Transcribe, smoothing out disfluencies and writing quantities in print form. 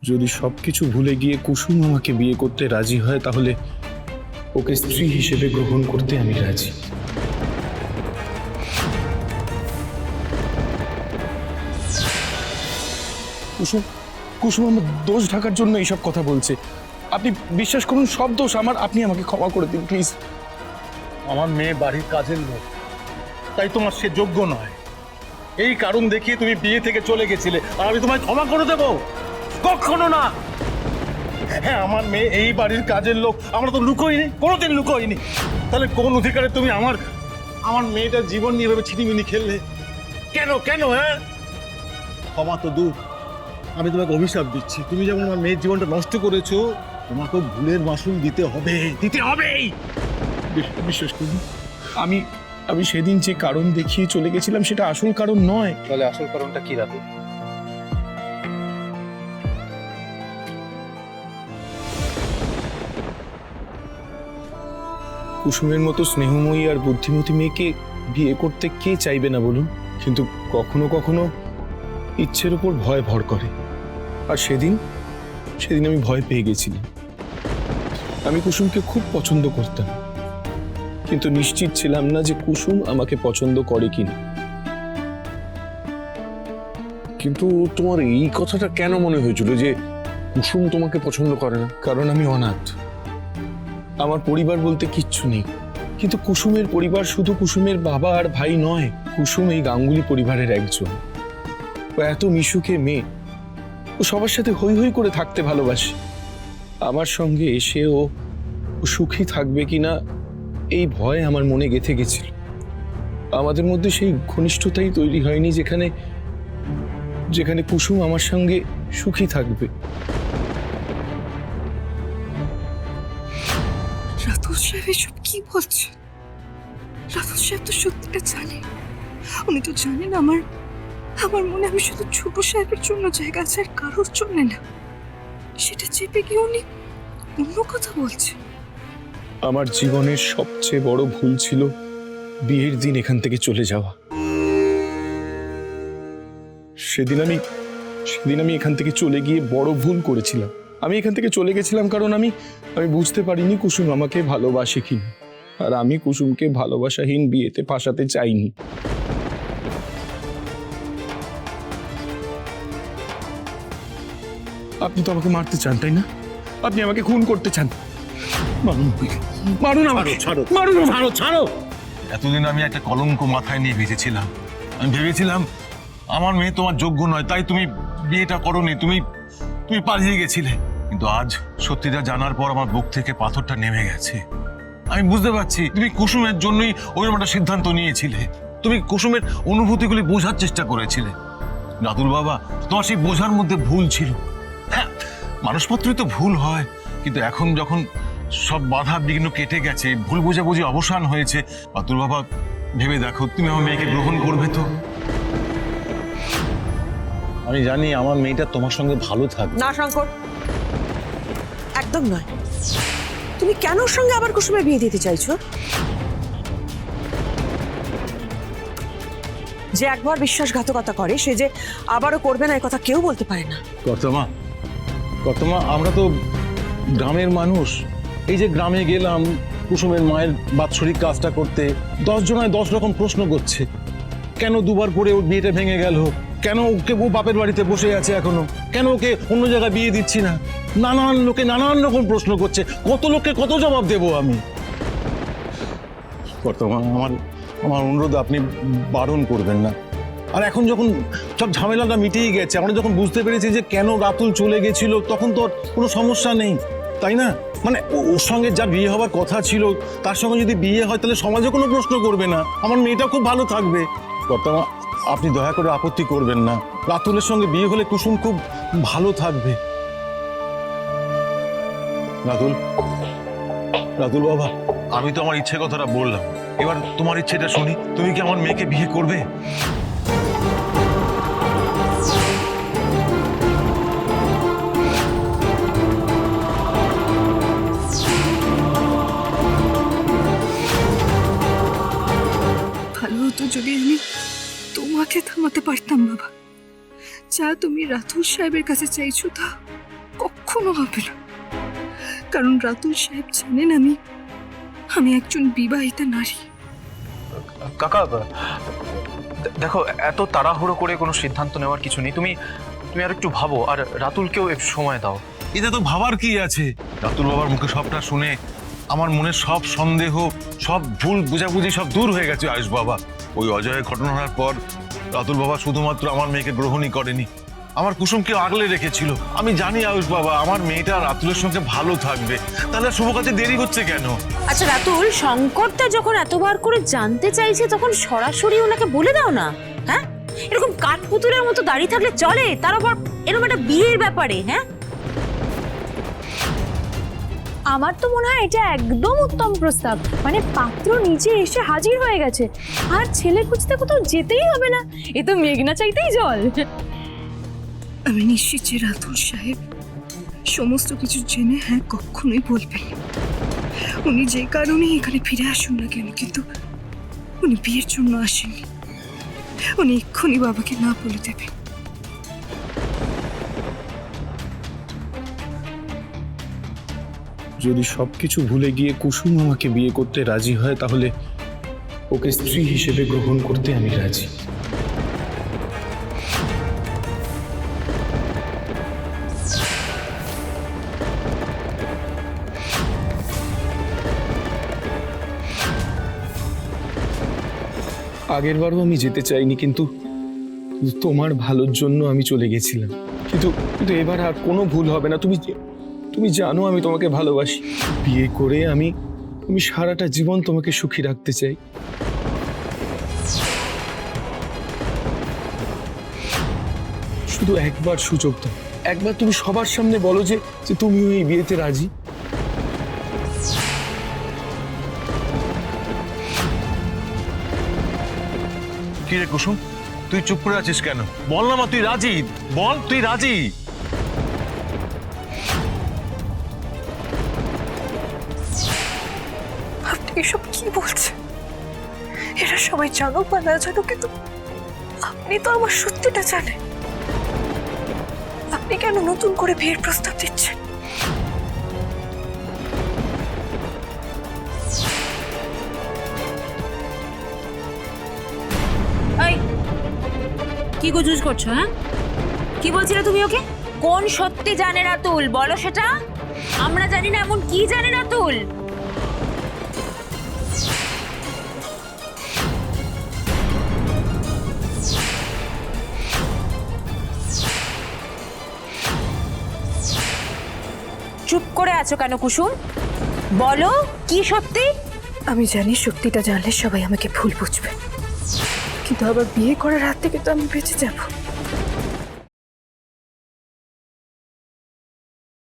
যদি সবকিছু ভুলে গিয়ে কুসুম আমাকে বিয়ে করতে রাজি হয় তাহলে ওকে স্ত্রী হিসেবে গ্রহণ করতে আমি রাজি। কুসুম কুসুম আমার দোষ ঢাকার জন্য এইসব কথা বলছে। আপনি বিশ্বাস করুন, সব দোষ আমার। আপনি আমাকে ক্ষমা করে দিন প্লিজ। আমার মেয়ে বাড়ির কাজের লোক, তাই তোমার সে যোগ্য নয়। এই কারণ দেখিয়ে তুমি বিয়ে থেকে চলে গেছিলে, আর আমি তোমায় ক্ষমা করে দেব? কখনো না। হ্যাঁ, আমার মেয়ে এই বাড়ির কাজের লোক, আমরা তো লুকোইনি, কোনোদিন লুকোইনি। তাহলে কোন অধিকারে তুমি আমার মেয়েটার জীবন নিয়ে ভেবে ছিনিমিনি খেললে? কেন কেন? হ্যাঁ, ক্ষমা তো দূর, আমি তোমাকে অভিশাপ দিচ্ছি। তুমি যেমন আমার মেয়ের জীবনটা নষ্ট করেছো, তোমাকেও ভুলের মাসুল দিতে হবে, দিতে হবেই। বিশ্বাস করুন, আমি আমি সেদিন যে কারণ দেখিয়ে চলে গেছিলাম সেটা আসল কারণ নয়। তাহলে আসল কারণটা কি রাতুল? কুসুমের মতো স্নেহময়ী আর বুদ্ধিমতী মেয়েকে বিয়ে করতে কে চাইবে না বলুন? কিন্তু কখনো কখনো ইচ্ছের উপর ভয় ভর করে। আর সেদিন আমি ভয় পেয়ে গেছিলাম। আমি কুসুমকে খুব পছন্দ করতাম, কিন্তু নিশ্চিত ছিলাম না যে কুসুম আমাকে পছন্দ করে কিনা। কিন্তু তোমার এই কথাটা কেন মনে হয়েছিল যে কুসুম তোমাকে পছন্দ করে না? কারণ আমি অনাথ, আমার পরিবার বলতে কিচ্ছু নেই। কিন্তু কুসুমের পরিবার শুধু কুসুমের বাবা আর ভাই নয়, কুসুম এই গাঙ্গুলি পরিবারের একজন। ও এত মিশুকে মেয়ে, ও সবার সাথে হই হই করে থাকতে ভালোবাসে। আমার সঙ্গে এসে ও সুখী থাকবে কিনা এই ভয় আমার মনে গেঁথে গেছিল। আমাদের মধ্যে সেই ঘনিষ্ঠতাই তৈরি হয়নি যেখানে যেখানে কুসুম আমার সঙ্গে সুখী থাকবে। রাতুল সাহেব এসব কি বলছে? রাতুল সাহেব তো সত্যিটা জানে। উনি তো জানেন আমার মনে আমি শুধু ছোট সাহেবের জন্য জায়গা আছে, আর কারোর জন্য না। সেটা চেপে গিয়ে উনি অন্য কথা বলছে। আমার জীবনের সবচেয়ে বড় ভুল ছিল বিয়ের দিন এখান থেকে চলে যাওয়া। সেদিন আমি এখান থেকে চলে গিয়ে বড় ভুল করেছিলাম। আমি এখান থেকে চলে গেছিলাম কারণ আমি বুঝতে পারিনি কুসুম আমাকে ভালোবাসে কিনা। আর আমি কুসুমকে ভালোবাসাহীন বিয়েতে ফাঁসাতে চাইনি। আপনি তো আমাকে মারতে চান, তাই না? আপনি আমাকে খুন করতে চান। মারুন, মারুন আমাকে, ছাড়ো মারুন আমাকে। ছাড়ো ছাড়ো। এতদিন আমি একটা কলঙ্ক মাথায় নিয়ে বেঁচেছিলাম। আমি ভেবেছিলাম আমার মেয়ে তোমার যোগ্য নয়, তাই তুমি বিয়েটা করোনি, তুমি পালিয়ে গেছিলে। কিন্তু আজ সত্যিটা জানার পর আমার বুক থেকে পাথরটা নেমে গেছে। আমি বুঝতে পারছি তুমি কুসুমের জন্যই ওইরকম একটা সিদ্ধান্ত নিয়েছিলে। তুমি কুসুমের অনুভূতিগুলি বোঝার চেষ্টা করেছিলে। রাতুল বাবা, তোমার সেই বোঝার মধ্যে ভুল ছিল। হ্যাঁ, মানুষপত্রই তো ভুল হয়, কিন্তু এখন যখন সব বাধা বিঘ্ন কেটে গেছে, ভুল বোঝাবুঝি অবসান হয়েছে, রাতুল বাবা ভেবে দেখো তুমি আমার মেয়েকে গ্রহণ করবে তো? আমি জানি আমার মেয়েটা তোমার সঙ্গে ভালো থাকবে। না শঙ্কর, একদম নয়। তুমি কেন ওর সঙ্গে আবার কুসুমের বিয়ে দিতে চাইছো? যে একবার বিশ্বাসঘাতকতা করে সে যে আবারও করবে না, এই কথা কেউ বলতে পারে না। কর্তমা, আমরা তো গ্রামের মানুষ। এই যে গ্রামে গেলাম কুসুমের মায়ের বাৎসরিক কাজটা করতে, 10 জনায় 10 রকম প্রশ্ন করছে। কেন দুবার পরে ওর বিয়েটা ভেঙে গেল? কেন ওকে ও বাপের বাড়িতে বসে আছে এখনো? কেন ওকে অন্য জায়গায় বিয়ে দিচ্ছি না? নানান লোকে নানান রকম প্রশ্ন করছে। কত লোককে কত জবাব দেবো আমি? কর্তমা, আমার অনুরোধ আপনি বারণ করবেন না। আর এখন যখন সব ঝামেলাটা মিটেই গেছে, আমরা যখন বুঝতে পেরেছি যে কেন রাতুল চলে গেছিল, তখন তো কোনো সমস্যা নেই, তাই না? মানে ওর সঙ্গে যা বিয়ে হওয়ার কথা ছিল তার সঙ্গে যদি বিয়ে হয় তাহলে সমাজে কোনো প্রশ্ন করবে না, আমার মেয়েটা খুব ভালো থাকবে। কর্তমা, আপনি দয়া করে আপত্তি করবেন না। রাতুলের সঙ্গে বিয়ে হলে কুসুম খুব ভালো থাকবে। রাতুল বাবা, আমি তো আমার ইচ্ছে কথাটা বললাম, এবার তোমার ইচ্ছেটা শুনি। তুমি কি আমার মেয়েকে বিয়ে করবে? ভালো হতো যদি আমি তোমাকে থামাতে পারতাম বাবা। যা তুমি রাতুল সাহেবের কাছে চাইছো তা কখনো হবে না, কারণ রাতুল সাহেব জানেন আমি একজন বিবাহিতা নারী। কাকা দেখো, এত তাড়াহুড়ো করে কোনো সিদ্ধান্ত নেওয়ার কিছু নেই। তুমি আর একটু ভাবো, আর রাতুলকেও একটু সময় দাও। এটা তো ভাবার কি আছে? রাতুল বাবার মুখে সবটা শুনে আমার মনে সব সন্দেহ, সব ভুল বুঝাবুঝি সব দূর হয়ে গেছে আয়ুষ বাবা। ওই অজয়ের ঘটনার পর রাতুল বাবা শুধুমাত্র আমার মেয়েকে গ্রহণই করেনি, আমার কুসুমকে আগলে রেখেছিল। আমি জানি আয়ুষ বাবা আমার মেয়েটা রাতুলের সঙ্গে ভালো থাকবে, তাহলে শুভ কাজে দেরি হচ্ছে কেন? আচ্ছা রাতুল, শঙ্করটা যখন এতবার করে জানতে চাইছে তখন সরাসরি ওনাকে বলে দাও না। হ্যাঁ, এরকম কাঠপুতুলের মতো দাঁড়িয়ে থাকলে চলে? তার আবার এরকম একটা বিয়ের ব্যাপারে। হ্যাঁ, আমার তো মনে হয় এটা একদম উত্তম প্রস্তাব। মানে পাত্র নিচে এসে হাজির হয়ে গেছে, আর ছেলে খুঁজতে কোথাও যেতেই হবে না। এ তো মেঘনা চাইতেই জল। আমি নিশ্চিত যে রাতুল সাহেব সমস্ত কিছু জেনে হ্যাঁ কখনোই বলবেন না। উনি যে কারণে এখানে ফিরে আসুন না কেন, কিন্তু উনি বিয়ের জন্য আসেননি। উনি এক্ষুনি বাবাকে না বলে দেবেন। যদি সবকিছু ভুলে গিয়ে কুসুম আমাকে বিয়ে করতে রাজি হয়, তাহলে ওকে স্ত্রী হিসেবে গ্রহণ করতে আমি রাজি। আগের বারও আমি যেতে চাইনি, কিন্তু তোমার ভালোর জন্য আমি চলে গেছিলাম। কিন্তু এবার আর কোনো ভুল হবে না। তুমি জানো আমি তোমাকে ভালোবাসি। বিয়ে করে আমি সারাটা জীবন তোমাকে সুখী রাখতে চাই। শুধু একবার সুযোগ দাও, একবার তুমি সবার সামনে বলো যে তুমিও এই বিয়েতে রাজি। কি রে কুসুম, তুই চুপ করে আছিস কেন? বল না মা, তুই রাজি? বল তুই রাজি? আপনি এসব কি বলছেন? এরা সবাই জানুক বা না জানুক, কিন্তু আপনি তো আমার সত্যিটা জানেন। আপনি কেন নতুন করে বিয়ের প্রস্তাব দিচ্ছেন? এই কি গুজুজ করছো? হ্যাঁ, কি বলছিলে তুমি ওকে? কোন সত্যি জানে রাতুল, বলো সেটা। আমরা জানি না এমন কি জানে রাতুল? চুপ করে আছো কেন কুসুম? বলো কি সত্যি? আমি জানি সত্যিটা জানলে সবাই আমাকে ভুল বুঝবে, কিন্তু আবার বিয়ে করার হাত থেকে তো আমি বেঁচে যাব।